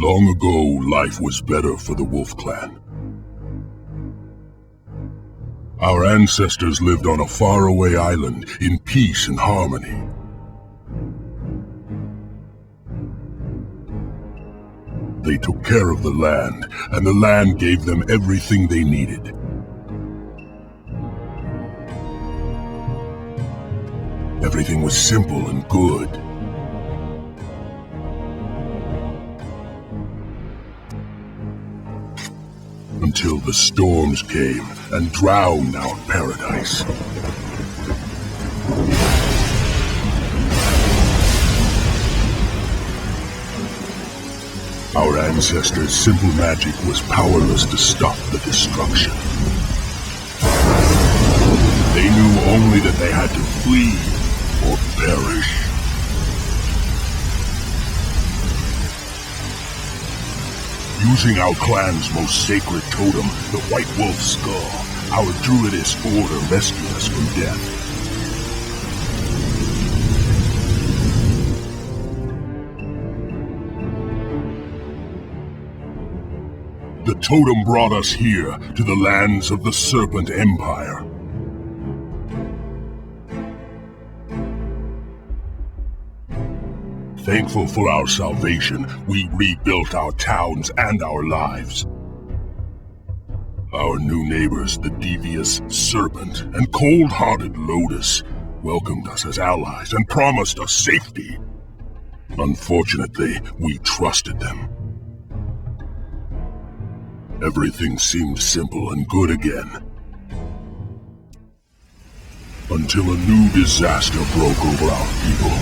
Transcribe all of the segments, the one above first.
Long ago, life was better for the Wolf Clan. Our ancestors lived on a faraway island in peace and harmony. They took care of the land, and the land gave them everything they needed. Everything was simple and good. Until the storms came and drowned our paradise. Our ancestors' simple magic was powerless to stop the destruction. They knew only that they had to flee or perish. Using our clan's most sacred totem, the White Wolf Skull, our druidess order rescued us from death. The totem brought us here, to the lands of the Serpent Empire. Thankful for our salvation, we rebuilt our towns and our lives. Our new neighbors, the devious Serpent and cold-hearted Lotus, welcomed us as allies and promised us safety. Unfortunately, we trusted them. Everything seemed simple and good again. Until a new disaster broke over our people.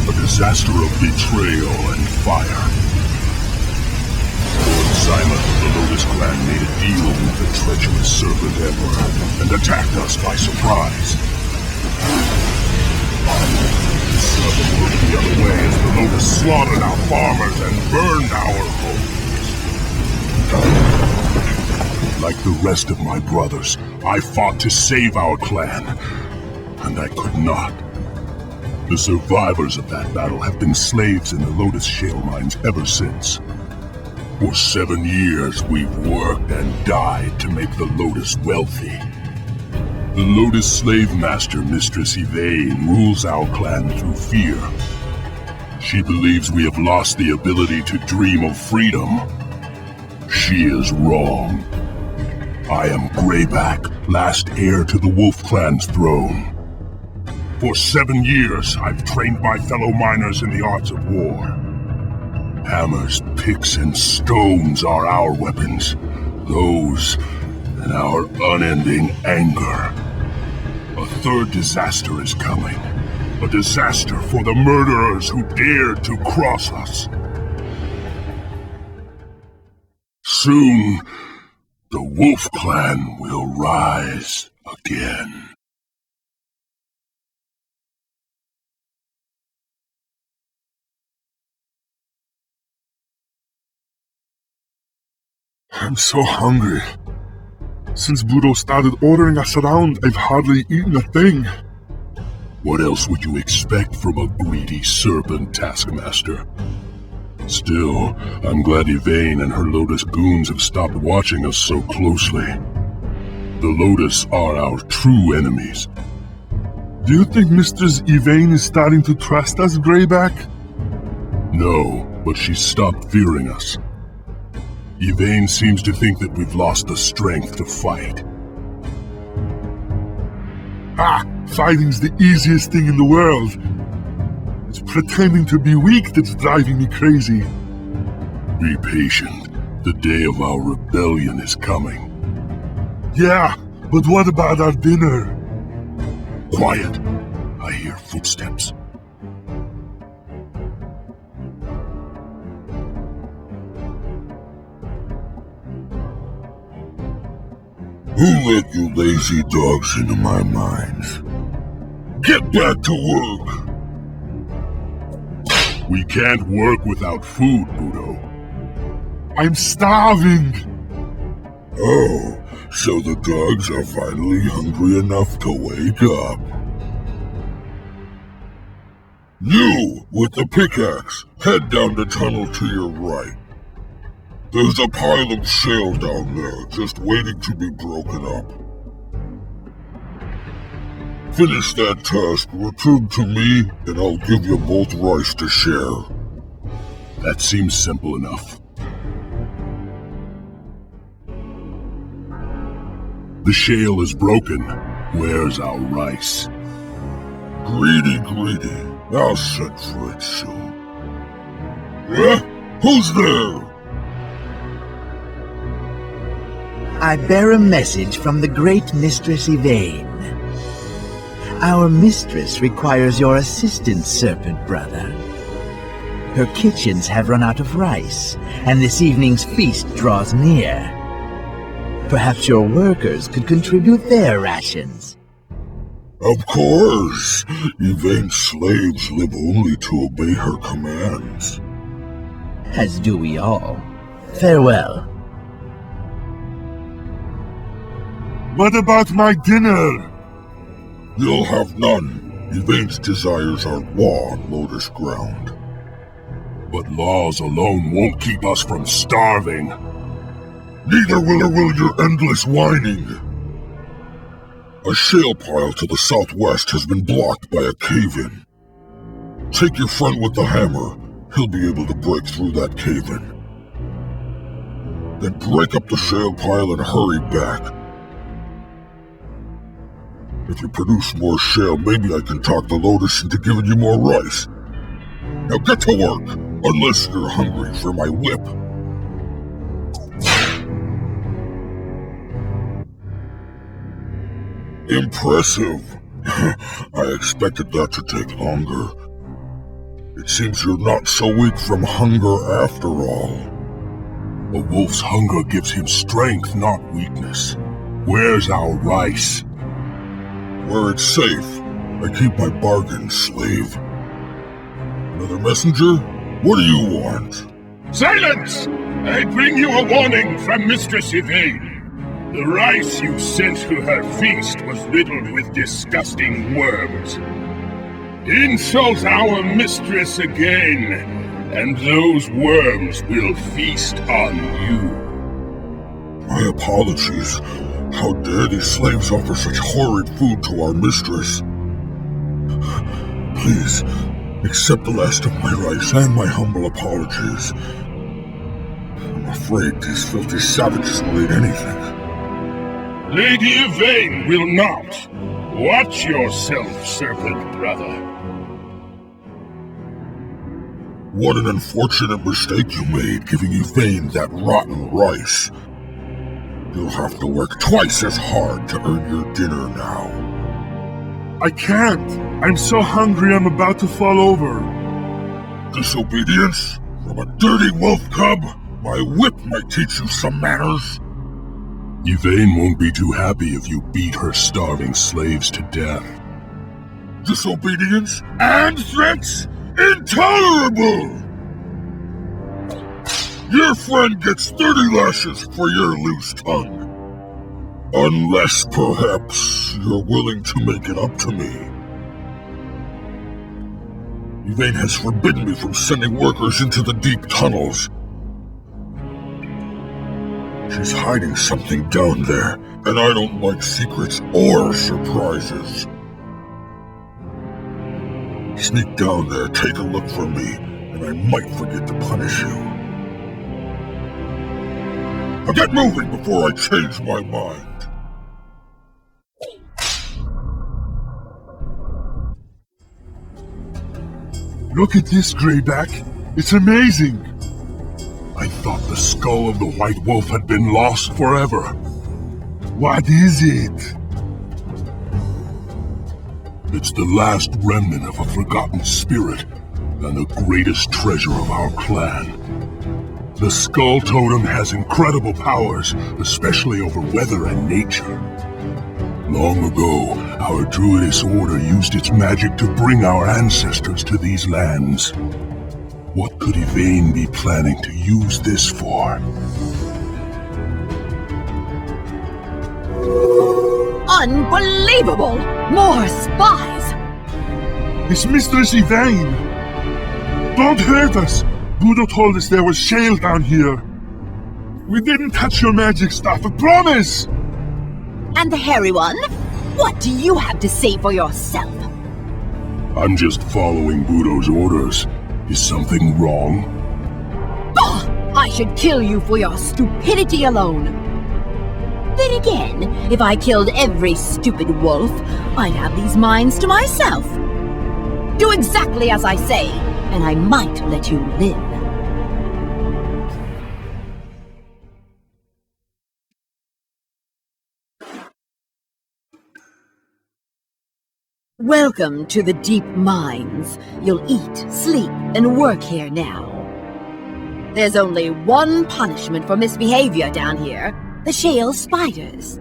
A disaster of betrayal and fire. Lord Simon of the Lotus Clan made a deal with the treacherous Serpent Emperor and attacked us by surprise. The Serpent looked the other way as the Lotus slaughtered our farmers and burned our homes. Like the rest of my brothers, I fought to save our clan, and I could not. The survivors of that battle have been slaves in the Lotus shale mines ever since. For 7 years, we've worked and died to make the Lotus wealthy. The Lotus slave master, Mistress Yvain, rules our clan through fear. She believes we have lost the ability to dream of freedom. She is wrong. I am Grayback, last heir to the Wolf Clan's throne. For 7 years, I've trained my fellow miners in the arts of war. Hammers, picks, and stones are our weapons. Those, and our unending anger. A third disaster is coming. A disaster for the murderers who dared to cross us. Soon, the Wolf Clan will rise again. I'm so hungry. Since Budo started ordering us around, I've hardly eaten a thing. What else would you expect from a greedy serpent, Taskmaster? Still, I'm glad Yvain and her Lotus goons have stopped watching us so closely. The Lotus are our true enemies. Do you think Mistress Yvain is starting to trust us, Grayback? No, but she's stopped fearing us. Yvain seems to think that we've lost the strength to fight. Fighting's the easiest thing in the world. It's pretending to be weak that's driving me crazy. Be patient. The day of our rebellion is coming. Yeah, but what about our dinner? Quiet. I hear footsteps. Who let you lazy dogs into my mines? Get back to work! We can't work without food, Budo. I'm starving! Oh, so the dogs are finally hungry enough to wake up. You, with the pickaxe, head down the tunnel to your right. There's a pile of shale down there, just waiting to be broken up. Finish that task, return to me, and I'll give you both rice to share. That seems simple enough. The shale is broken. Where's our rice? Greedy. I'll send for it soon. Who's there? I bear a message from the great Mistress Yvain. Our mistress requires your assistance, Serpent Brother. Her kitchens have run out of rice, and this evening's feast draws near. Perhaps your workers could contribute their rations. Of course! Yvain's slaves live only to obey her commands. As do we all. Farewell. What about my dinner? You'll have none. Yvain's desires are law on Lotus ground. But laws alone won't keep us from starving. Neither will your endless whining. A shale pile to the southwest has been blocked by a cave-in. Take your friend with the hammer. He'll be able to break through that cave-in. Then break up the shale pile and hurry back. If you produce more shale, maybe I can talk the Lotus into giving you more rice. Now get to work, unless you're hungry for my whip. Impressive. I expected that to take longer. It seems you're not so weak from hunger after all. A wolf's hunger gives him strength, not weakness. Where's our rice? Where it's safe. I keep my bargain, slave. Another messenger? What do you want? Silence! I bring you a warning from Mistress Yvain. The rice you sent to her feast was riddled with disgusting worms. Insult our mistress again, and those worms will feast on you. My apologies. How dare these slaves offer such horrid food to our mistress? Please, accept the last of my rice and my humble apologies. I'm afraid these filthy savages will eat anything. Lady Yvain will not. Watch yourself, Serpent Brother. What an unfortunate mistake you made, giving Yvain that rotten rice. You'll have to work twice as hard to earn your dinner now. I can't. I'm so hungry I'm about to fall over. Disobedience? From a dirty wolf cub? My whip might teach you some manners. Yvain won't be too happy if you beat her starving slaves to death. Disobedience and threats? Intolerable! Your friend gets 30 lashes for your loose tongue. Unless, perhaps, you're willing to make it up to me. Yvain has forbidden me from sending workers into the deep tunnels. She's hiding something down there, and I don't like secrets or surprises. Sneak down there, take a look for me, and I might forget to punish you. Now get moving before I change my mind. Look at this, Grayback. It's amazing. I thought the skull of the White Wolf had been lost forever. What is it? It's the last remnant of a forgotten spirit, and the greatest treasure of our clan. The Skull Totem has incredible powers, especially over weather and nature. Long ago, our Druidess Order used its magic to bring our ancestors to these lands. What could Yvain be planning to use this for? Unbelievable! More spies! It's Mistress Yvain! Don't hurt us! Budo told us there was shale down here. We didn't touch your magic stuff, I promise! And the hairy one? What do you have to say for yourself? I'm just following Budo's orders. Is something wrong? Bah! I should kill you for your stupidity alone. Then again, if I killed every stupid wolf, I'd have these mines to myself. Do exactly as I say, and I might let you live. Welcome to the deep mines. You'll eat, sleep, and work here now. There's only one punishment for misbehavior down here: the shale spiders.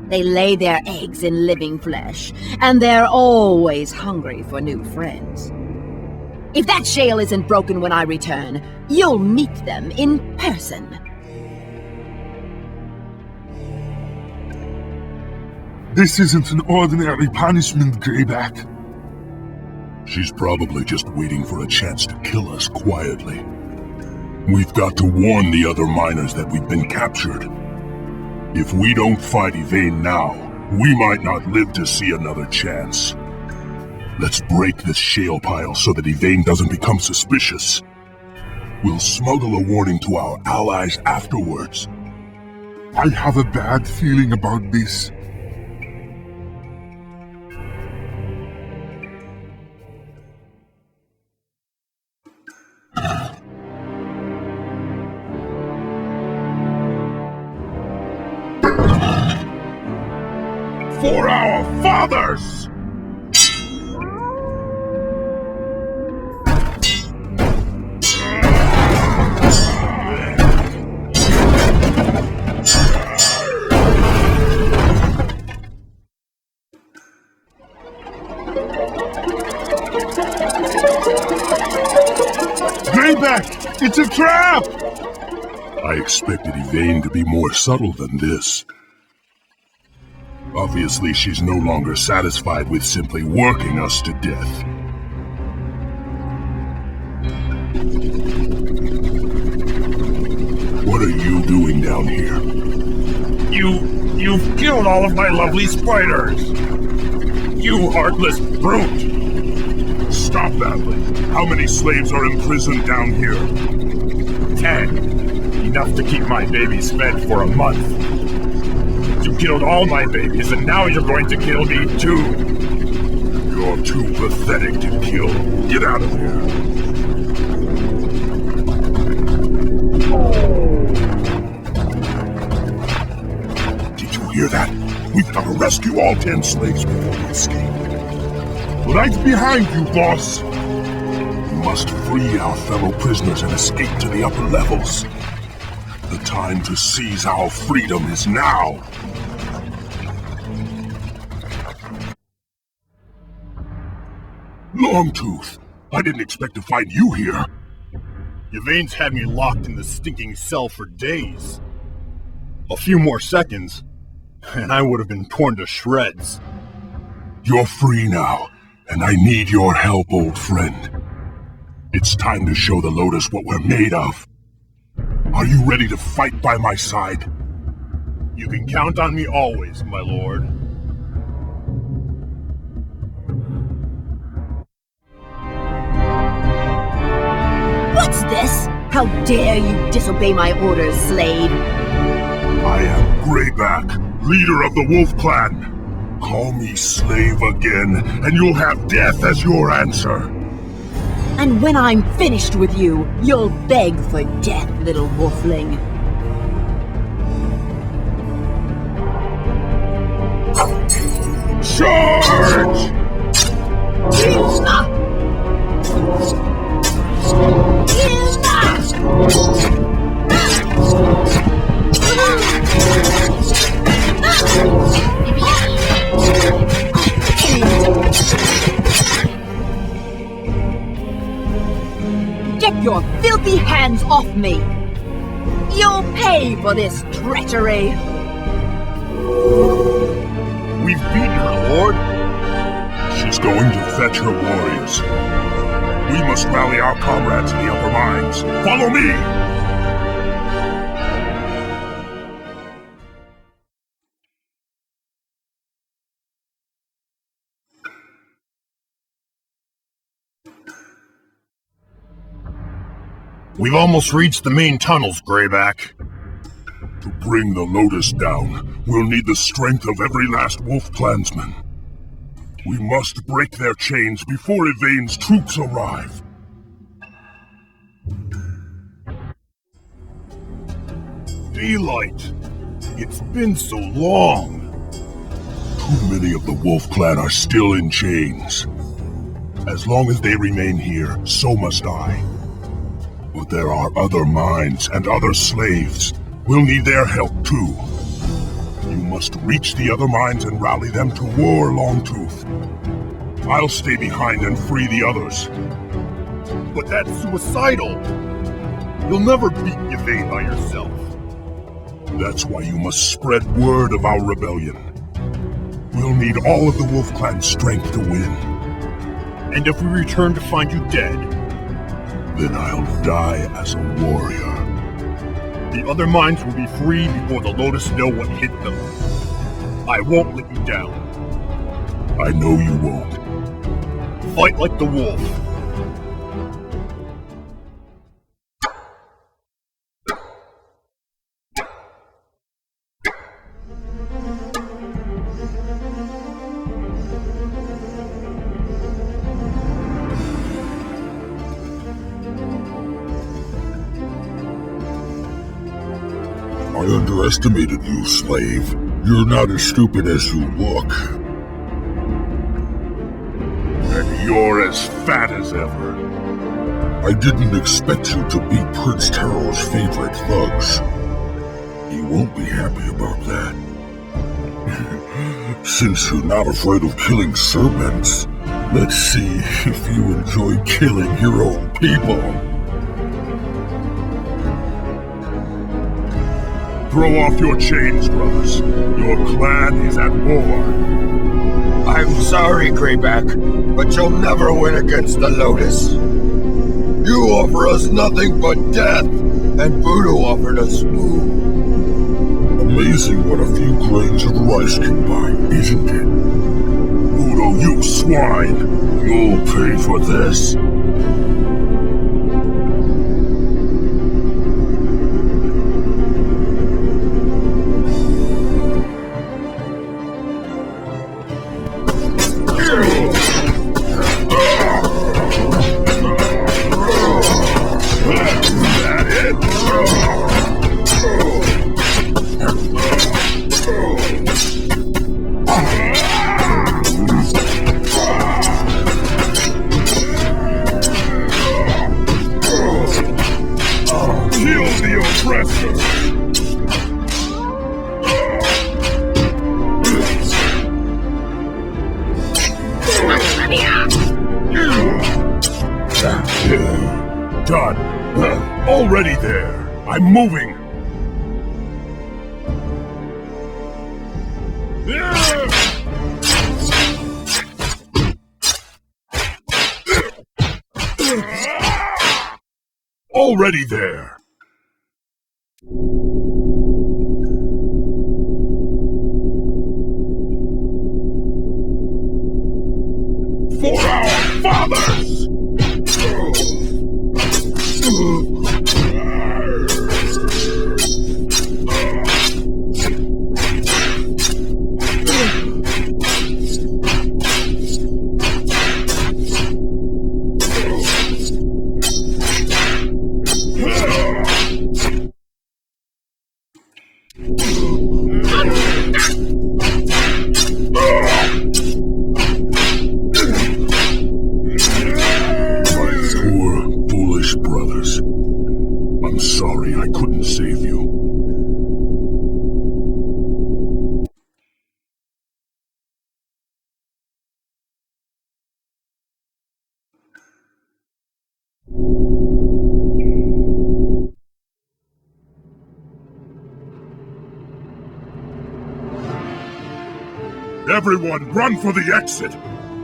They lay their eggs in living flesh, and they're always hungry for new friends. If that shale isn't broken when I return, you'll meet them in person. This isn't an ordinary punishment, Grayback. She's probably just waiting for a chance to kill us quietly. We've got to warn the other miners that we've been captured. If we don't fight Yvain now, we might not live to see another chance. Let's break this shale pile so that Yvain doesn't become suspicious. We'll smuggle a warning to our allies afterwards. I have a bad feeling about this. For our fathers! Grayback! It's a trap! I expected Yvain to be more subtle than this. Obviously, she's no longer satisfied with simply working us to death. What are you doing down here? You've killed all of my lovely spiders! You heartless brute! Stop that! How many slaves are imprisoned down here? 10. Enough to keep my babies fed for a month. You killed all my babies, and now you're going to kill me too! You're too pathetic to kill. Get out of here. Did you hear that? We've got to rescue all 10 slaves before we escape. Right behind you, boss! We must free our fellow prisoners and escape to the upper levels. The time to seize our freedom is now! Longtooth! I didn't expect to find you here! Yvain's had me locked in the stinking cell for days. A few more seconds, and I would have been torn to shreds. You're free now, and I need your help, old friend. It's time to show the Lotus what we're made of. Are you ready to fight by my side? You can count on me always, my lord. What's this? How dare you disobey my orders, slave? I am Grayback, leader of the Wolf Clan. Call me slave again, and you'll have death as your answer. And when I'm finished with you, you'll beg for death, little wolfling. Charge! Get your filthy hands off me! You'll pay for this treachery! We've beaten her, Lord. She's going to fetch her warriors. We must rally our comrades in the upper mines. Follow me! We've almost reached the main tunnels, Grayback. To bring the Lotus down, we'll need the strength of every last wolf clansman. We must break their chains before Yvain's troops arrive. Daylight! It's been so long! Too many of the wolf clan are still in chains. As long as they remain here, so must I. But there are other minds and other slaves. We'll need their help too. You must reach the other minds and rally them to war, Longtooth. I'll stay behind and free the others. But that's suicidal! You'll never beat Yvain by yourself. That's why you must spread word of our rebellion. We'll need all of the Wolf Clan's strength to win. And if we return to find you dead, then I'll die as a warrior. The other minds will be free before the Lotus know what hit them. I won't let you down. I know you won't. Fight like the wolf. I underestimated you, slave. You're not as stupid as you look. And you're as fat as ever. I didn't expect you to beat Prince Taro's favorite thugs. He won't be happy about that. Since you're not afraid of killing serpents, let's see if you enjoy killing your own people. Throw off your chains, brothers. Your clan is at war. I'm sorry, Grayback, but you'll never win against the Lotus. You offer us nothing but death, and Voodoo offered us food. Amazing what a few grains of rice can buy, isn't it? Voodoo, you swine! You'll pay for this. Done. Already there. I'm moving. Already there. For our fathers! Brothers, I'm sorry I couldn't save you. Everyone, run for the exit!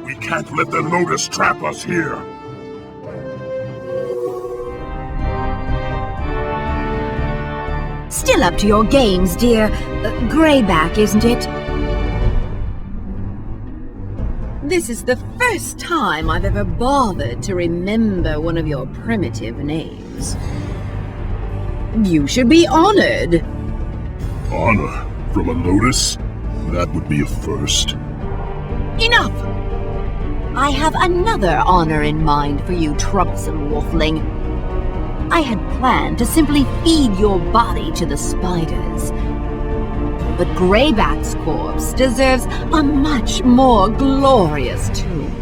We can't let the Lotus trap us here! Still up to your games, dear. Grayback, isn't it? This is the first time I've ever bothered to remember one of your primitive names. You should be honored. Honor from a lotus? That would be a first. Enough! I have another honor in mind for you, troublesome wolfling. I had planned to simply feed your body to the spiders. But Grayback's corpse deserves a much more glorious tomb.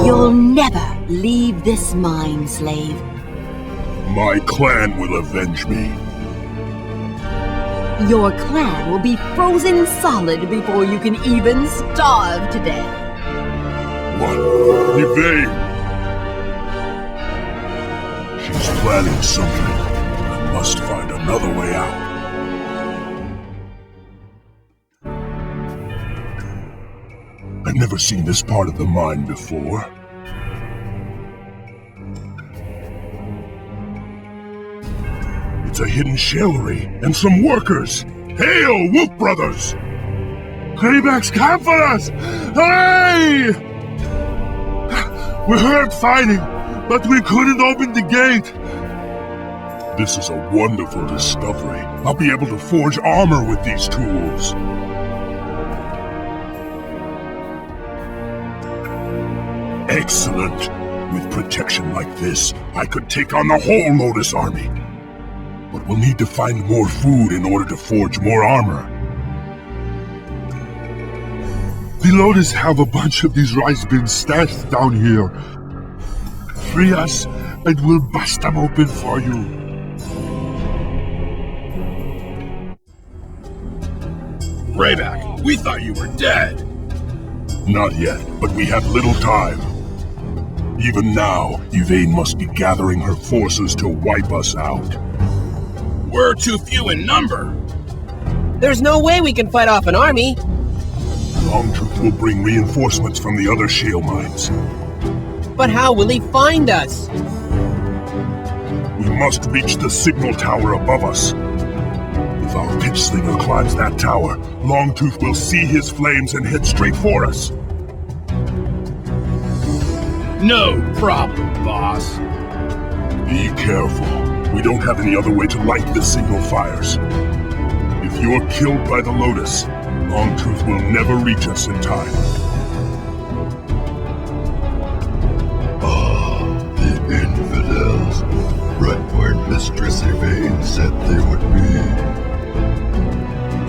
You'll never leave this mine, slave. My clan will avenge me. Your clan will be frozen solid before you can even starve to death. What? Yvain! She's planning something. I must find another way out. I've never seen this part of the mine before. It's a hidden shellery and some workers. Hail, Wolf Brothers! Grayback's come for us! Hooray! We heard fighting, but we couldn't open the gate. This is a wonderful discovery. I'll be able to forge armor with these tools. Excellent! With protection like this, I could take on the whole Lotus army. But we'll need to find more food in order to forge more armor. The Lotus have a bunch of these rice bins stashed down here. Free us, and we'll bust them open for you. Grayback, we thought you were dead. Not yet, but we have little time. Even now, Yvain must be gathering her forces to wipe us out. We're too few in number. There's no way we can fight off an army. Longtooth will bring reinforcements from the other shale mines. But how will he find us? We must reach the signal tower above us. If our pitch slinger climbs that tower, Longtooth will see his flames and head straight for us. No problem, boss. Be careful. We don't have any other way to light the signal fires. If you're killed by the Lotus, Longtooth will never reach us in time. The infidels. Right where Mistress Yvain said they would be.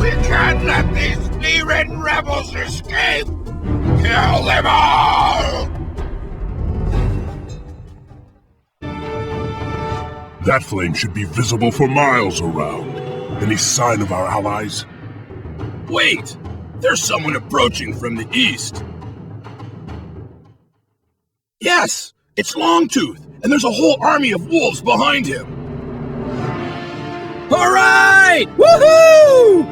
We can't let these flea-ridden rebels escape! Kill them all! That flame should be visible for miles around. Any sign of our allies? Wait! There's someone approaching from the east. Yes! It's Longtooth, and there's a whole army of wolves behind him. All right! Woohoo!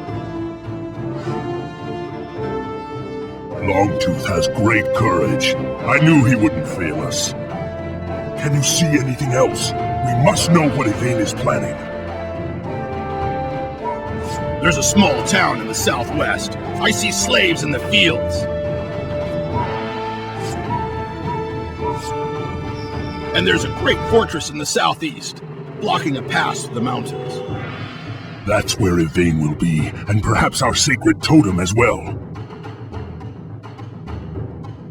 Longtooth has great courage. I knew he wouldn't fail us. Can you see anything else? We must know what Yvain is planning. There's a small town in the southwest. I see slaves in the fields. And there's a great fortress in the southeast, blocking a pass to the mountains. That's where Yvain will be, and perhaps our sacred totem as well.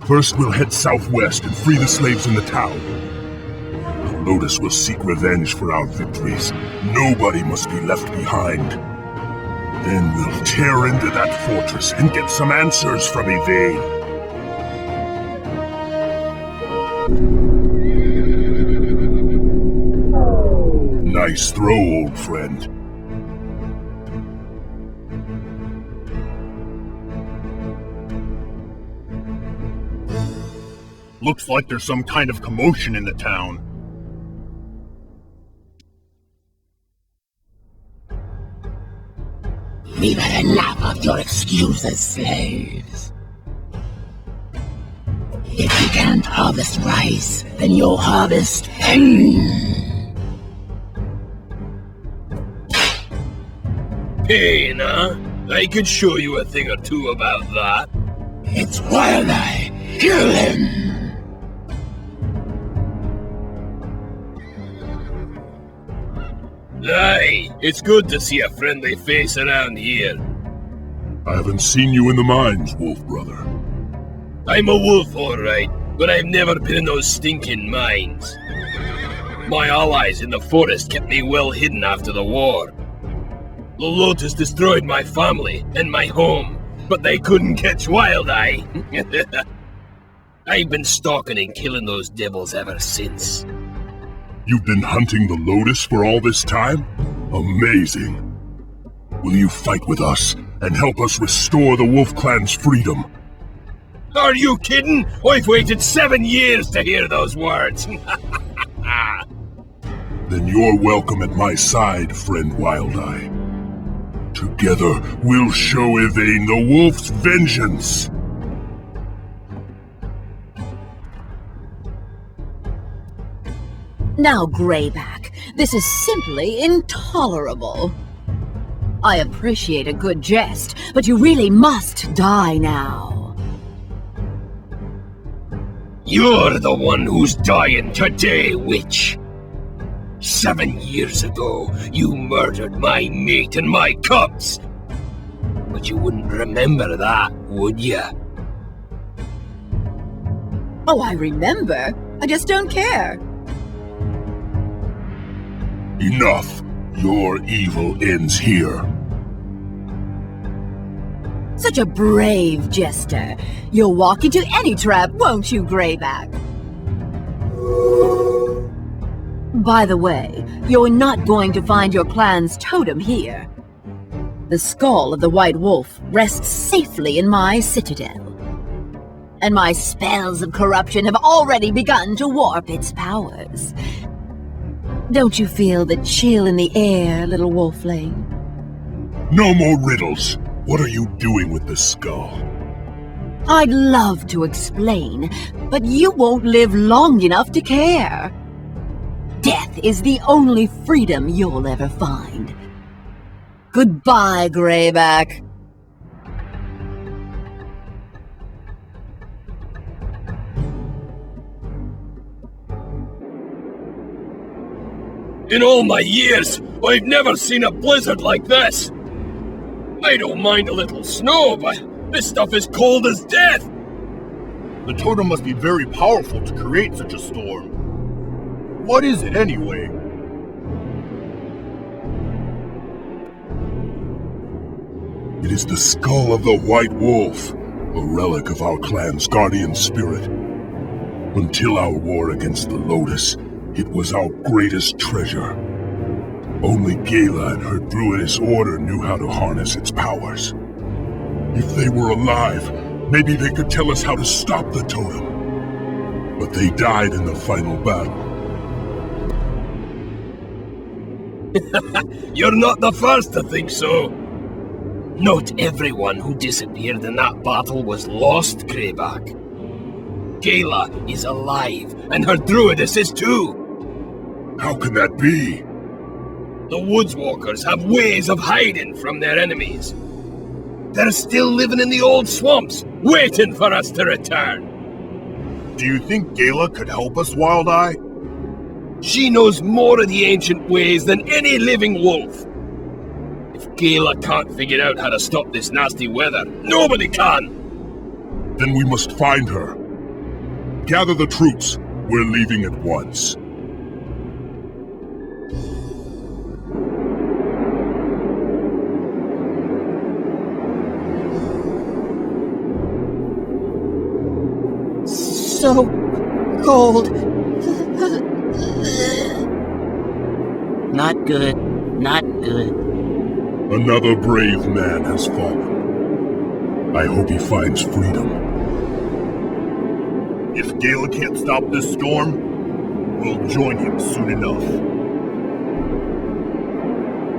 First, we'll head southwest and free the slaves in the town. The Lotus will seek revenge for our victories. Nobody must be left behind. Then we'll tear into that fortress and get some answers from Yvain. Nice throw, old friend. Looks like there's some kind of commotion in the town. We've had enough of your excuses, slaves. If you can't harvest rice, then you'll harvest pain. Pain, huh? I could show you a thing or two about that. It's wild eye. Kill him! Aye, it's good to see a friendly face around here. I haven't seen you in the mines, Wolf Brother. I'm a wolf, alright, but I've never been in those stinking mines. My allies in the forest kept me well hidden after the war. The Lotus destroyed my family and my home, but they couldn't catch Wildeye. I've been stalking and killing those devils ever since. You've been hunting the Lotus for all this time? Amazing. Will you fight with us and help us restore the Wolf Clan's freedom? Are you kidding? I've waited 7 years to hear those words. Then you're welcome at my side, friend Wildeye. Together, we'll show Yvain the Wolf's vengeance! Now, Grayback, this is simply intolerable. I appreciate a good jest, but you really must die now. You're the one who's dying today, witch. 7 years ago, you murdered my mate and my cubs. But you wouldn't remember that, would you? Oh, I remember. I just don't care. Enough! Your evil ends here. Such a brave jester. You'll walk into any trap, won't you, Grayback? By the way, you're not going to find your clan's totem here. The skull of the White Wolf rests safely in my citadel. And my spells of corruption have already begun to warp its powers. Don't you feel the chill in the air, little wolfling? No more riddles! What are you doing with the skull? I'd love to explain, but you won't live long enough to care. Death is the only freedom you'll ever find. Goodbye, Grayback. In all my years, I've never seen a blizzard like this. I don't mind a little snow, but this stuff is cold as death. The totem must be very powerful to create such a storm. What is it anyway? It is the skull of the White Wolf, a relic of our clan's guardian spirit. Until our war against the Lotus, it was our greatest treasure. Only Gala and her druidess order knew how to harness its powers. If they were alive, maybe they could tell us how to stop the totem. But they died in the final battle. You're not the first to think so. Not everyone who disappeared in that battle was lost, Grayback. Gala is alive, and her druidess is too. How can that be? The Woodswalkers have ways of hiding from their enemies. They're still living in the old swamps, waiting for us to return. Do you think Gala could help us, Wildeye? She knows more of the ancient ways than any living wolf. If Gala can't figure out how to stop this nasty weather, nobody can. Then we must find her. Gather the troops. We're leaving at once. So cold. Not good. Not good. Another brave man has fallen. I hope he finds freedom. If Gala can't stop this storm, we'll join him soon enough.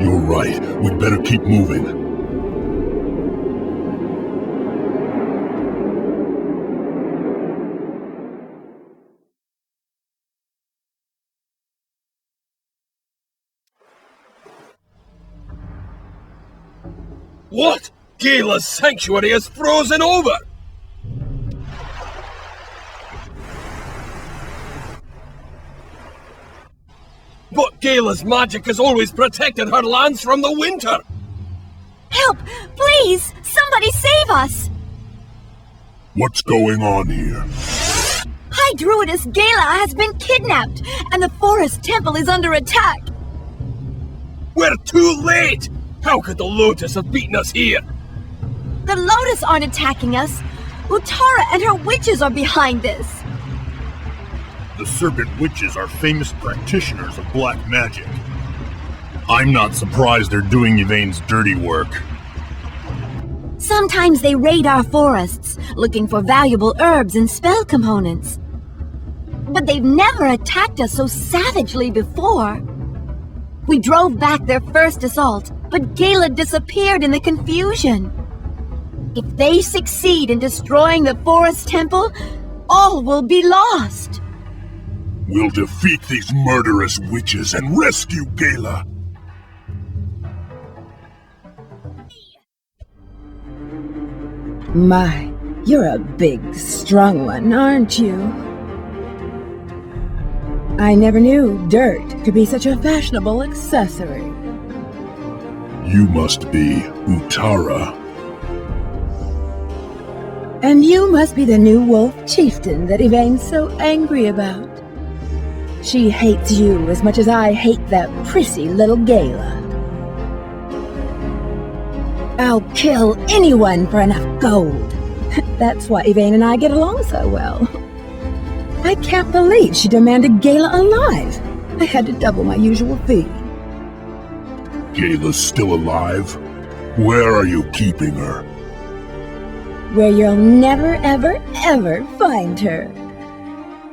You're right. We'd better keep moving. What? Gala's sanctuary is frozen over! Gala's magic has always protected her lands from the winter! Help! Please! Somebody save us! What's going on here? High Druidess Gala has been kidnapped, and the forest temple is under attack! We're too late! How could the Lotus have beaten us here? The Lotus aren't attacking us! Utara and her witches are behind this! The Serpent Witches are famous practitioners of black magic. I'm not surprised they're doing Yvain's dirty work. Sometimes they raid our forests, looking for valuable herbs and spell components. But they've never attacked us so savagely before. We drove back their first assault, but Gala disappeared in the confusion. If they succeed in destroying the forest temple, all will be lost. We'll defeat these murderous witches and rescue Gala. My, you're a big, strong one, aren't you? I never knew dirt could be such a fashionable accessory. You must be Utara. And you must be the new wolf chieftain that Yvain's so angry about. She hates you as much as I hate that prissy little Gala. I'll kill anyone for enough gold. That's why Yvain and I get along so well. I can't believe she demanded Gala alive. I had to double my usual fee. Gala's still alive? Where are you keeping her? Where you'll never, ever, ever find her.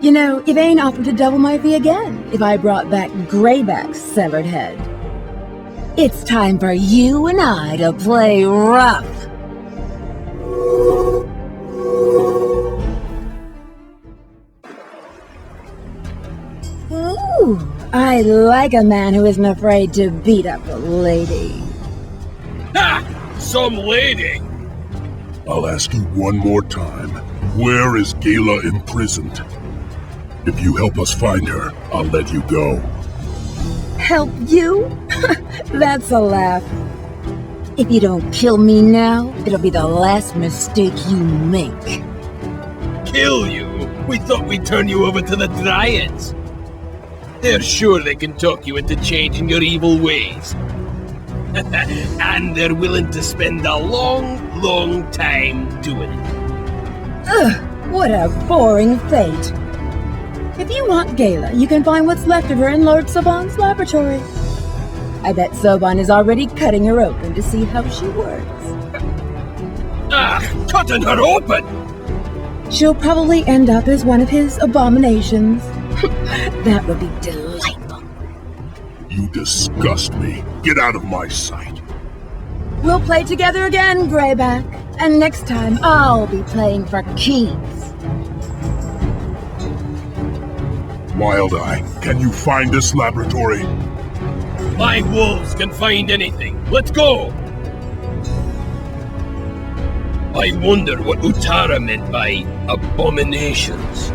You know, Yvain offered to double my fee again if I brought back Grayback's severed head. It's time for you and I to play rough. Ooh, I like a man who isn't afraid to beat up a lady. Ha! Some lady! I'll ask you one more time. Where is Gala imprisoned? If you help us find her, I'll let you go. Help you? That's a laugh. If you don't kill me now, it'll be the last mistake you make. Kill you? We thought we'd turn you over to the Dryads. They're sure they can talk you into changing your evil ways. And they're willing to spend a long, long time doing it. Ugh, what a boring fate. If you want Gala, you can find what's left of her in Lord Soban's laboratory. I bet Soban is already cutting her open to see how she works. Cutting her open! She'll probably end up as one of his abominations. That would be delightful. You disgust me. Get out of my sight. We'll play together again, Grayback. And next time, I'll be playing for keys. Wild Eye, can you find this laboratory? My wolves can find anything. Let's go! I wonder what Utara meant by abominations.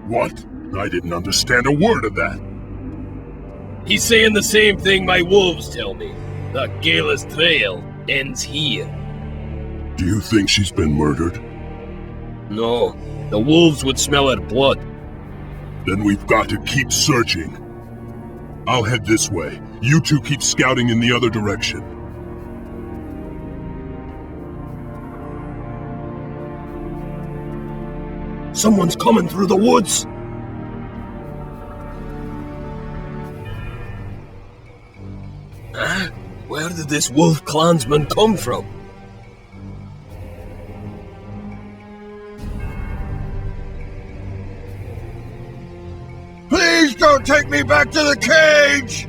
What? I didn't understand a word of that. He's saying the same thing my wolves tell me. That Gala's trail ends here. Do you think she's been murdered? No, the wolves would smell her blood. Then we've got to keep searching. I'll head this way. You two keep scouting in the other direction. Someone's coming through the woods! Huh? Where did this wolf clansman come from? Please don't take me back to the cage!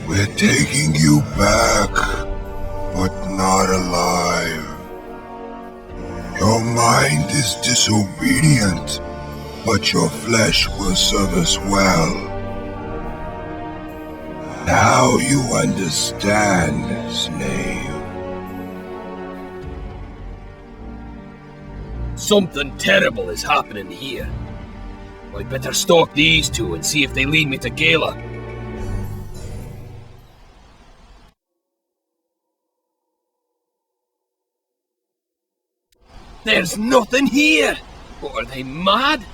We're taking you back, but not alive. Your mind is disobedient, but your flesh will serve us well. Now you understand, slave. Something terrible is happening here. I'd better stalk these two and see if they lead me to Gala. There's nothing here! What, are they mad?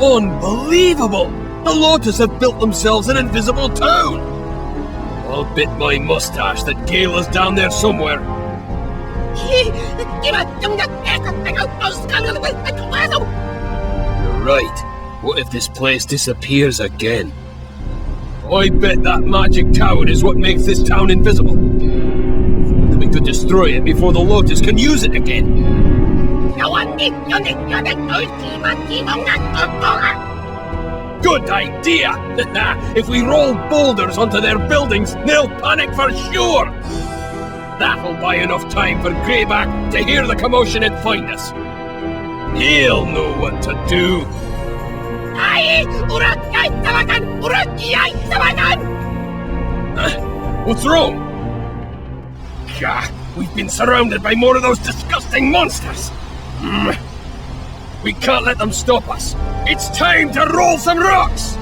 Unbelievable! The Lotus have built themselves an invisible town! I'll bet my mustache that Gala's down there somewhere. You're right. What if this place disappears again? I bet that magic tower is what makes this town invisible. Then we could destroy it before the Lotus can use it again. Good idea! If we roll boulders onto their buildings, they'll panic for sure! That'll buy enough time for Grayback to hear the commotion and find us. He'll know what to do. What's wrong? Gah, we've been surrounded by more of those disgusting monsters. We can't let them stop us. It's time to roll some rocks!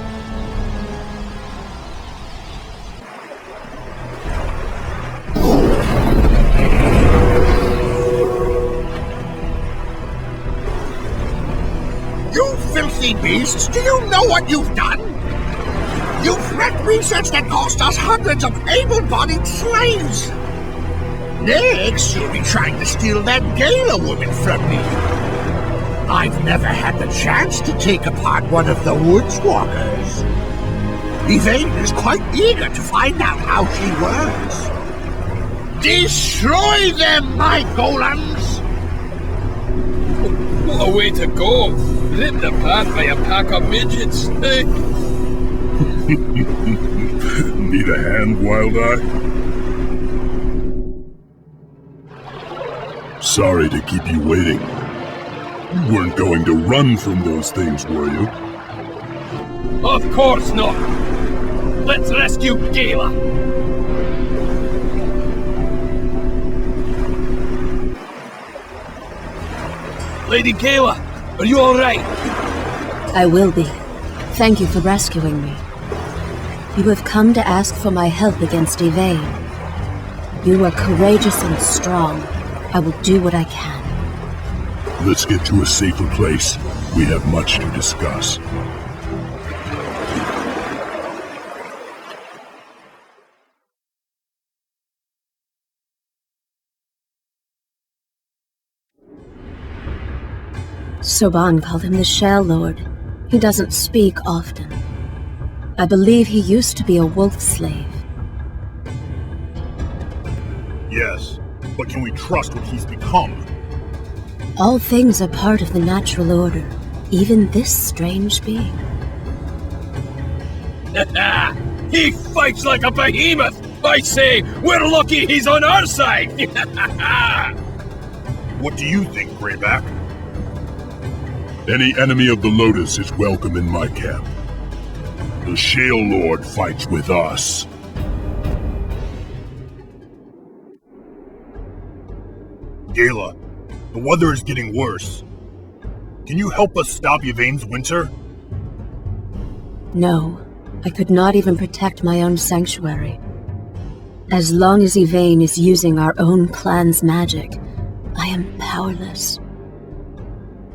You filthy beasts, do you know what you've done? You've wrecked research that cost us hundreds of able-bodied slaves. Next, you'll be trying to steal that Gala woman from me. I've never had the chance to take apart one of the Woods Walkers. Yvain is quite eager to find out how she works. Destroy them, my golems! What a way to go! Ripped apart by a pack of midgets. Need a hand, Wild Eye? Sorry to keep you waiting. You weren't going to run from those things, were you? Of course not! Let's rescue Gala! Lady Gala, are you alright? I will be. Thank you for rescuing me. You have come to ask for my help against Yvain. You are courageous and strong. I will do what I can. Let's get to a safer place. We have much to discuss. Soban called him the Shell Lord. He doesn't speak often. I believe he used to be a wolf slave. Yes, but can we trust what he's become? All things are part of the natural order, even this strange being. He fights like a behemoth! I say, we're lucky he's on our side! What do you think, Grayback? Any enemy of the Lotus is welcome in my camp. The Shale Lord fights with us. Gala, the weather is getting worse. Can you help us stop Yvain's winter? No, I could not even protect my own sanctuary. As long as Yvain is using our own clan's magic, I am powerless.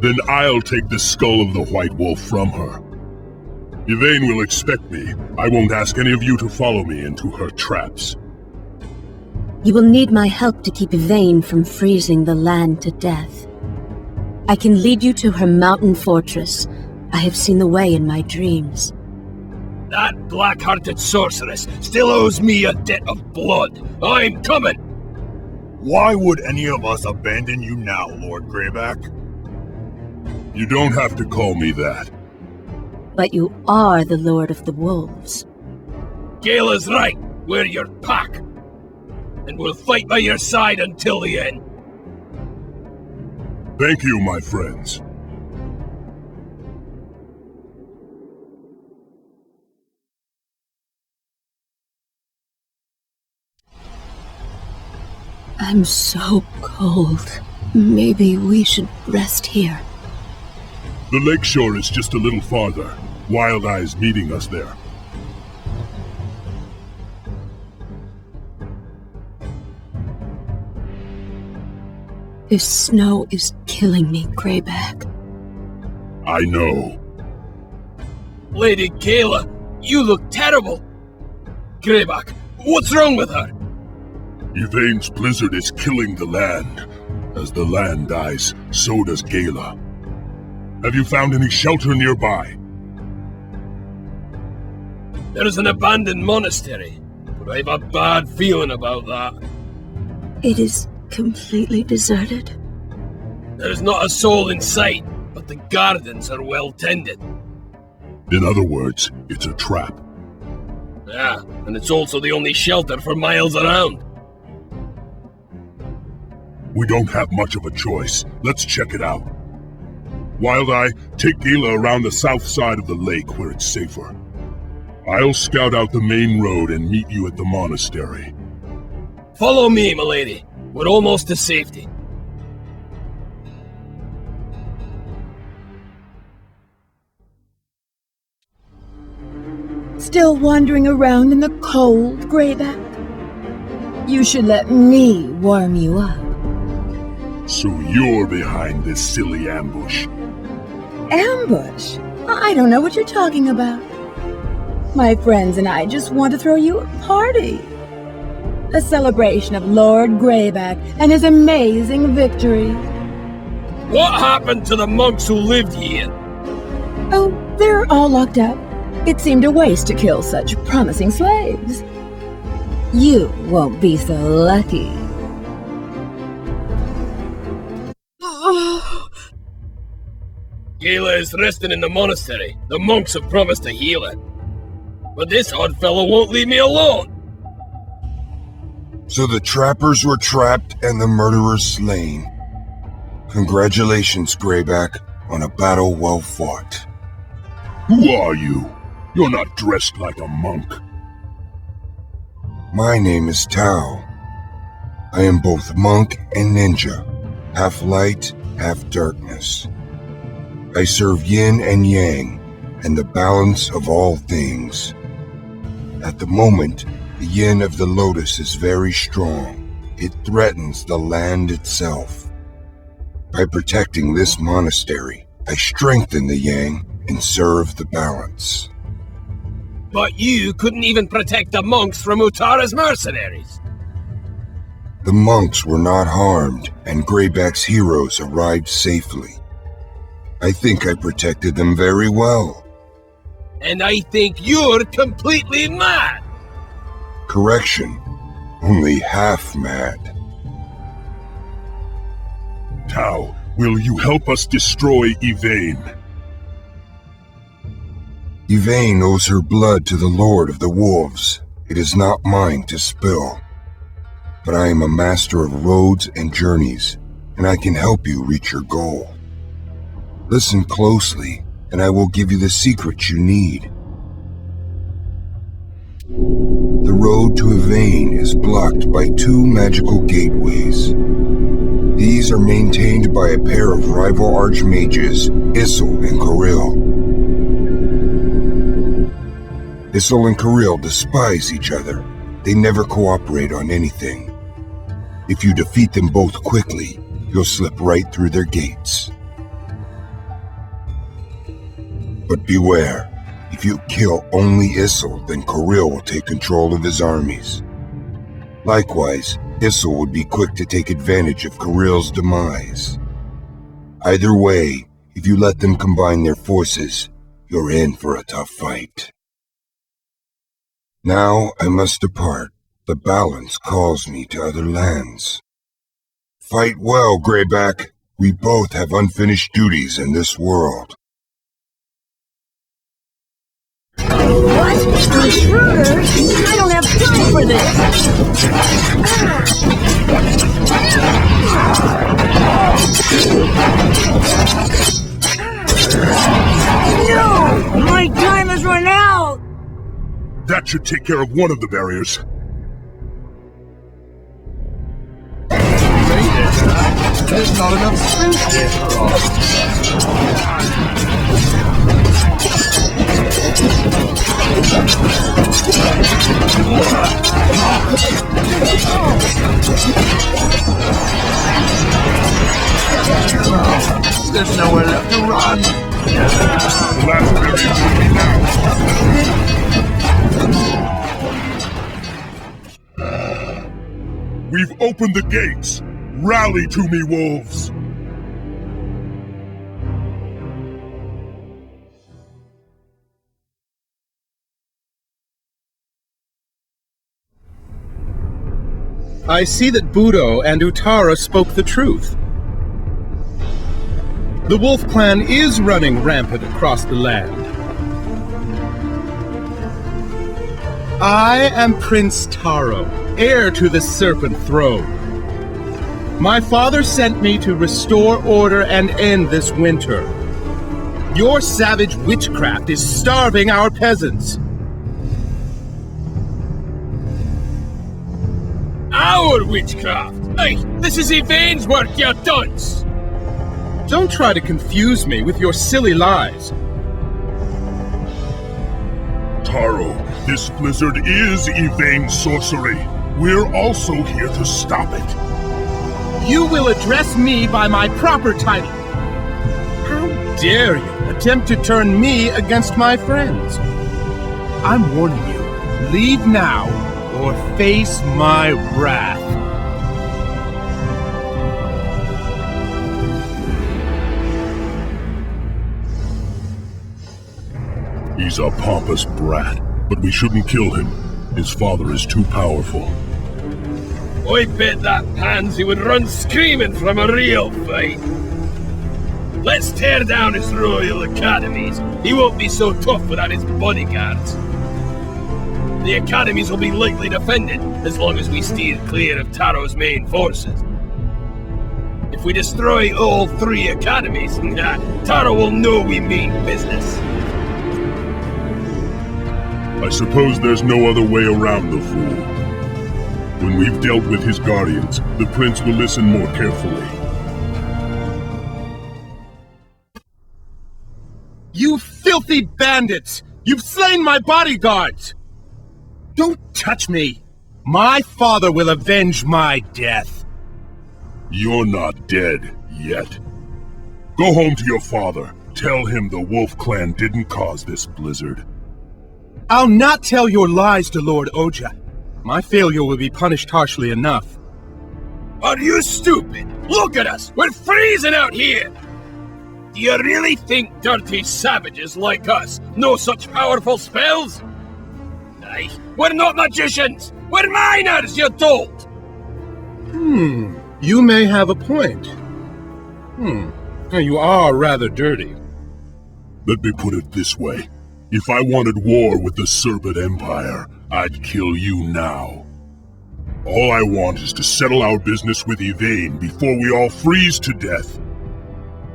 Then I'll take the skull of the White Wolf from her. Yvain will expect me. I won't ask any of you to follow me into her traps. You will need my help to keep Yvain from freezing the land to death. I can lead you to her mountain fortress. I have seen the way in my dreams. That black-hearted sorceress still owes me a debt of blood. I'm coming! Why would any of us abandon you now, Lord Grayback? You don't have to call me that. But you are the Lord of the Wolves. Gala's right. We're your pack. And we'll fight by your side until the end. Thank you, my friends. I'm so cold. Maybe we should rest here. The lakeshore is just a little farther. Wild Eye's meeting us there. This snow is killing me, Grayback. I know. Lady Gala, you look terrible. Grayback, what's wrong with her? Yvain's blizzard is killing the land. As the land dies, so does Gala. Have you found any shelter nearby? There's an abandoned monastery, but I have a bad feeling about that. It is completely deserted. There's not a soul in sight, but the gardens are well tended. In other words, it's a trap. Yeah, and it's also the only shelter for miles around. We don't have much of a choice. Let's check it out. Wild Eye, take Gala around the south side of the lake where it's safer. I'll scout out the main road and meet you at the monastery. Follow me, milady. We're almost to safety. Still wandering around in the cold, Grayback? You should let me warm you up. So you're behind this silly ambush. Ambush? I don't know what you're talking about. My friends and I just want to throw you a party. A celebration of Lord Grayback and his amazing victory. What happened to the monks who lived here? Oh, they're all locked up. It seemed a waste to kill such promising slaves. You won't be so lucky. Gala is resting in the monastery. The monks have promised to heal her. But this odd fellow won't leave me alone. So the trappers were trapped and the murderers slain. Congratulations, Grayback, on a battle well fought. Who are you? You're not dressed like a monk. My name is Tao. I am both monk and ninja, half light, half darkness. I serve yin and yang, and the balance of all things. At the moment, the yin of the lotus is very strong. It threatens the land itself. By protecting this monastery, I strengthen the yang and serve the balance. But you couldn't even protect the monks from Utara's mercenaries. The monks were not harmed, and Grayback's heroes arrived safely. I think I protected them very well. And I think you're completely mad! Correction, only half mad. Tao, will you help us destroy Yvain? Yvain owes her blood to the Lord of the Wolves. It is not mine to spill. But I am a master of roads and journeys, and I can help you reach your goal. Listen closely, and I will give you the secrets you need. The road to Yvain is blocked by 2 magical gateways. These are maintained by a pair of rival archmages, Issel and Kirill. Issel and Kirill despise each other. They never cooperate on anything. If you defeat them both quickly, you'll slip right through their gates. But beware, if you kill only Issel, then Kirill will take control of his armies. Likewise, Issel would be quick to take advantage of Kirill's demise. Either way, if you let them combine their forces, you're in for a tough fight. Now I must depart. The balance calls me to other lands. Fight well, Grayback. We both have unfinished duties in this world. What? Intruder? I don't have time for this! No! My time has run out! That should take care of one of the barriers. There's not enough space There's nowhere left to run. The last barrier will be now. We've opened the gates. Rally to me, wolves! I see that Budo and Utara spoke the truth. The Wolf Clan is running rampant across the land. I am Prince Taro, heir to the Serpent Throne. My father sent me to restore order and end this winter. Your savage witchcraft is starving our peasants. Our witchcraft? Hey, this is Yvain's work, you dunce! Don't try to confuse me with your silly lies. Taro, this blizzard is Yvain's sorcery. We're also here to stop it. You will address me by my proper title. How dare you attempt to turn me against my friends? I'm warning you, leave now or face my wrath. He's a pompous brat, but we shouldn't kill him. His father is too powerful. I bet that pansy would run screaming from a real fight. Let's tear down his royal academies. He won't be so tough without his bodyguards. The academies will be lightly defended as long as we steer clear of Taro's main forces. If we destroy all 3 academies, Taro will know we mean business. I suppose there's no other way around the fool. When we've dealt with his guardians, the prince will listen more carefully. You filthy bandits! You've slain my bodyguards! Don't touch me! My father will avenge my death. You're not dead yet. Go home to your father. Tell him the Wolf Clan didn't cause this blizzard. I'll not tell your lies to Lord Oja. My failure will be punished harshly enough. Are you stupid? Look at us! We're freezing out here! Do you really think dirty savages like us know such powerful spells? Aye, we're not magicians! We're miners, you dolt! You may have a point. You are rather dirty. Let me put it this way. If I wanted war with the Serpent Empire, I'd kill you now. All I want is to settle our business with Yvain before we all freeze to death.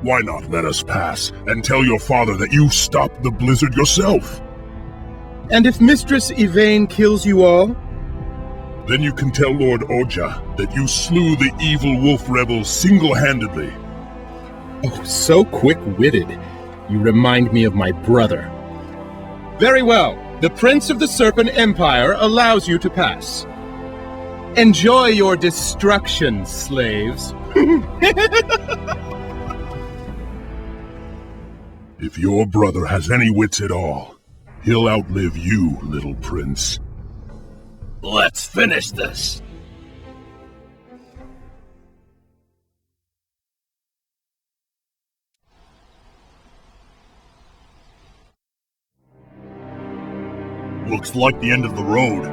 Why not let us pass and tell your father that you stopped the blizzard yourself? And if Mistress Yvain kills you all? Then you can tell Lord Oja that you slew the evil wolf rebels single-handedly. Oh, so quick-witted. You remind me of my brother. Very well. The Prince of the Serpent Empire allows you to pass. Enjoy your destruction, slaves. If your brother has any wits at all, he'll outlive you, little prince. Let's finish this. Looks like the end of the road.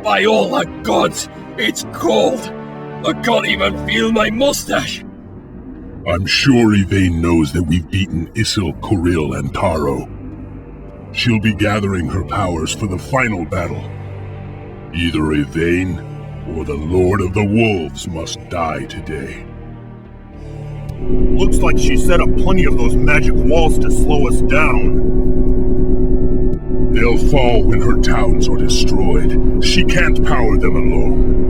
By all the gods, it's cold! I can't even feel my mustache! I'm sure Yvain knows that we've beaten Isil, Koril, and Taro. She'll be gathering her powers for the final battle. Either Yvain or the Lord of the Wolves must die today. Looks like she set up plenty of those magic walls to slow us down. They'll fall when her towns are destroyed. She can't power them alone.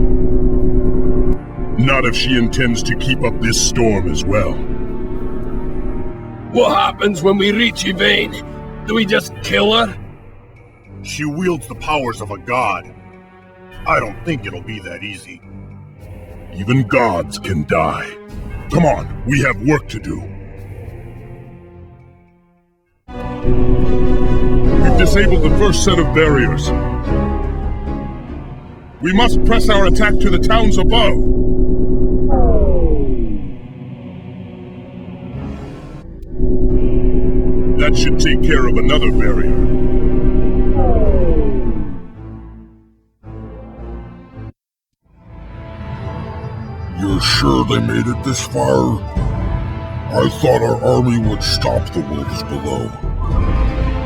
Not if she intends to keep up this storm as well. What happens when we reach Yvain? Do we just kill her? She wields the powers of a god. I don't think it'll be that easy. Even gods can die. Come on, we have work to do. We've disabled the first set of barriers. We must press our attack to the towns above. That should take care of another barrier. You're sure they made it this far? I thought our army would stop the wolves below.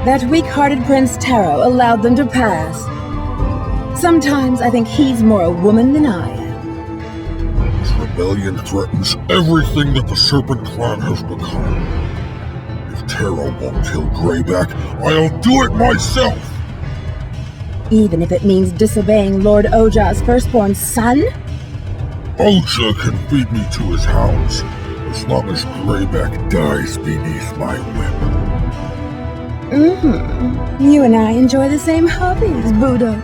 That weak-hearted Prince Taro allowed them to pass. Sometimes I think he's more a woman than I am. This rebellion threatens everything that the Serpent Clan has become. If Taro won't kill Grayback, I'll do it myself! Even if it means disobeying Lord Ojah's firstborn son? Ojah can feed me to his hounds, as long as Grayback dies beneath my whip. You and I enjoy the same hobbies, Budo.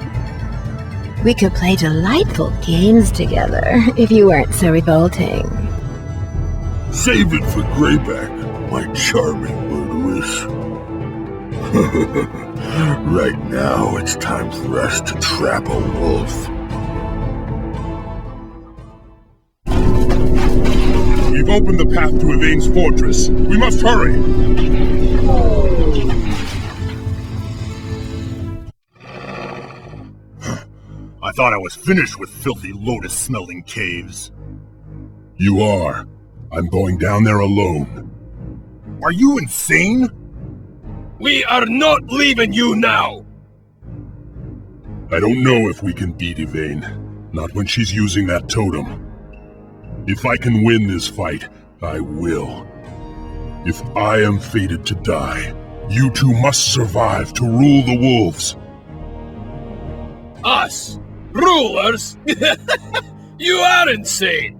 We could play delightful games together, if you weren't so revolting. Save it for Grayback, my charming murderess. Right now, it's time for us to trap a wolf. We've opened the path to Yvain's fortress. We must hurry! I thought I was finished with filthy lotus-smelling caves. You are. I'm going down there alone. Are you insane? We are not leaving you now! I don't know if we can beat Yvain. Not when she's using that totem. If I can win this fight, I will. If I am fated to die, you two must survive to rule the wolves. Us? Rulers? You are insane!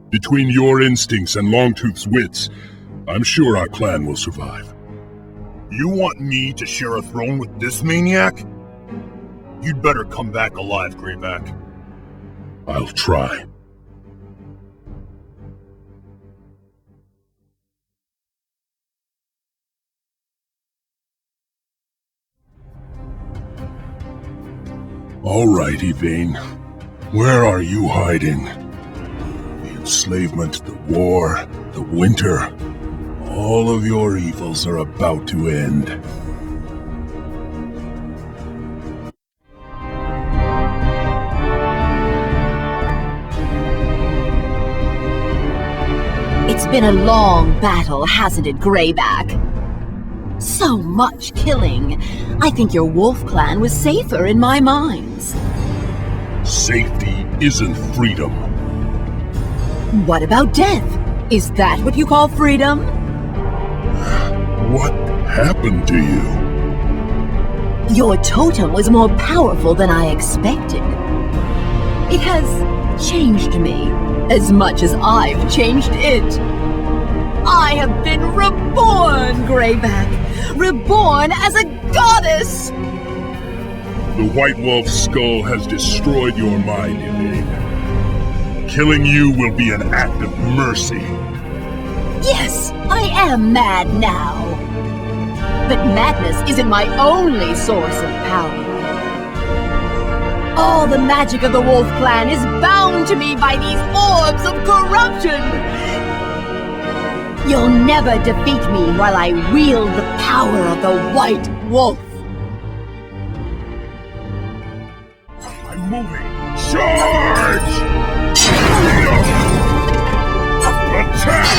Between your instincts and Longtooth's wits, I'm sure our clan will survive. You want me to share a throne with this maniac? You'd better come back alive, Grayback. I'll try. All right, Yvain. Where are you hiding? The enslavement, the war, the winter. All of your evils are about to end. It's been a long battle, hasn't it, Grayback? So much killing. I think your wolf clan was safer in my minds. Safety isn't freedom. What about death? Is that what you call freedom? What happened to you? Your totem was more powerful than I expected. It has changed me as much as I've changed it. I have been reborn, Grayback. Reborn as a goddess! The White Wolf's skull has destroyed your mind, Yvain. Killing you will be an act of mercy. Yes, I am mad now. But madness isn't my only source of power. All the magic of the Wolf Clan is bound to me by these orbs of corruption. You'll never defeat me while I wield the power of the White Wolf. Charge! Attack!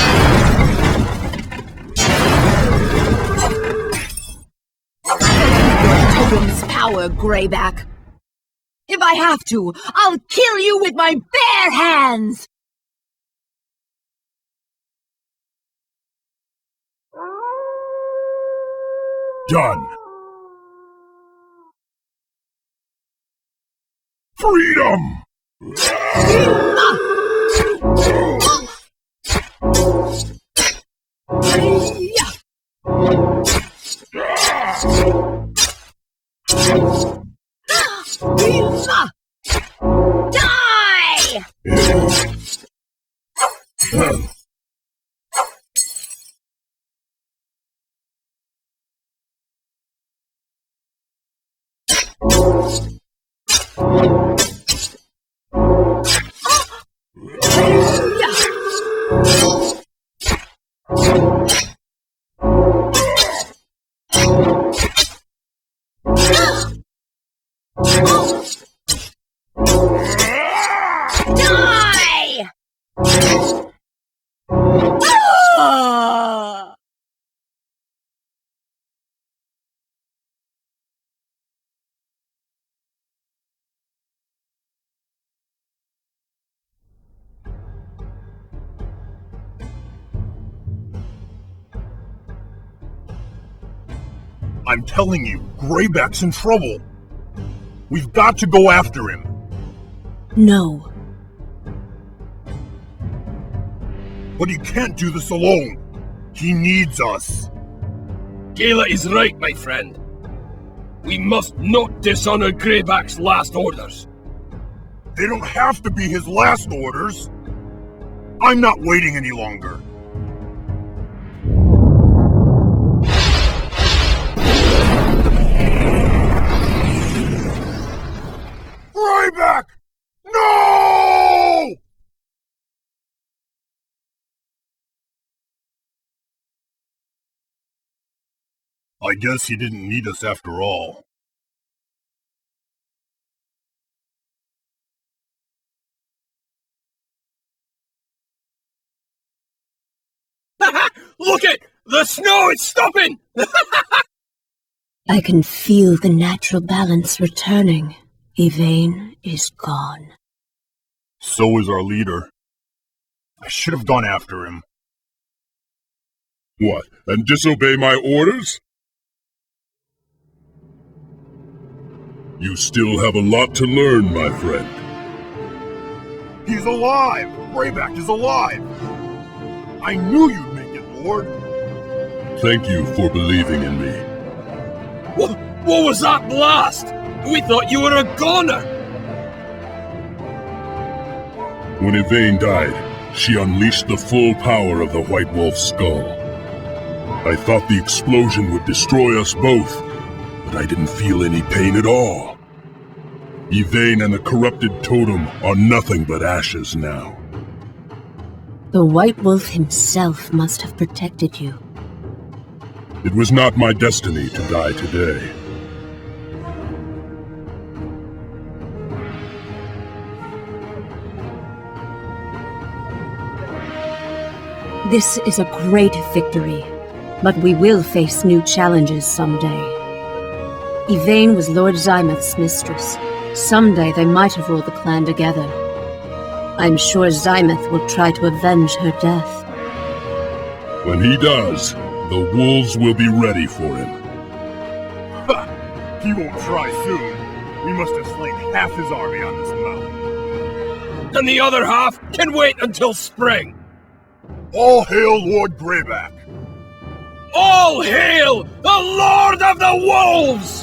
Totem's power, Grayback. If I have to, I'll kill you with my bare hands! Done. Freedom! Die! Die! Ah! I'm telling you, Grayback's in trouble. We've got to go after him. No. But he can't do this alone. He needs us. Gala is right, my friend. We must not dishonor Grayback's last orders. They don't have to be his last orders. I'm not waiting any longer. Grayback! No! I guess he didn't need us after all. Look it! The snow is stopping! I can feel the natural balance returning. Yvain is gone. So is our leader. I should have gone after him. What, and disobey my orders? You still have a lot to learn, my friend. He's alive! Grayback is alive! I knew you'd make it, Lord! Thank you for believing in me. What was that blast? We thought you were a goner! When Yvain died, she unleashed the full power of the White Wolf's skull. I thought the explosion would destroy us both, but I didn't feel any pain at all. Yvain and the corrupted totem are nothing but ashes now. The White Wolf himself must have protected you. It was not my destiny to die today. This is a great victory, but we will face new challenges someday. Yvain was Lord Zymoth's mistress. Someday they might have ruled the clan together. I'm sure Zymoth will try to avenge her death. When he does, the wolves will be ready for him. He won't try soon. We must have slain half his army on this mountain. And the other half can wait until spring! All hail Lord Grayback! All hail the Lord of the Wolves!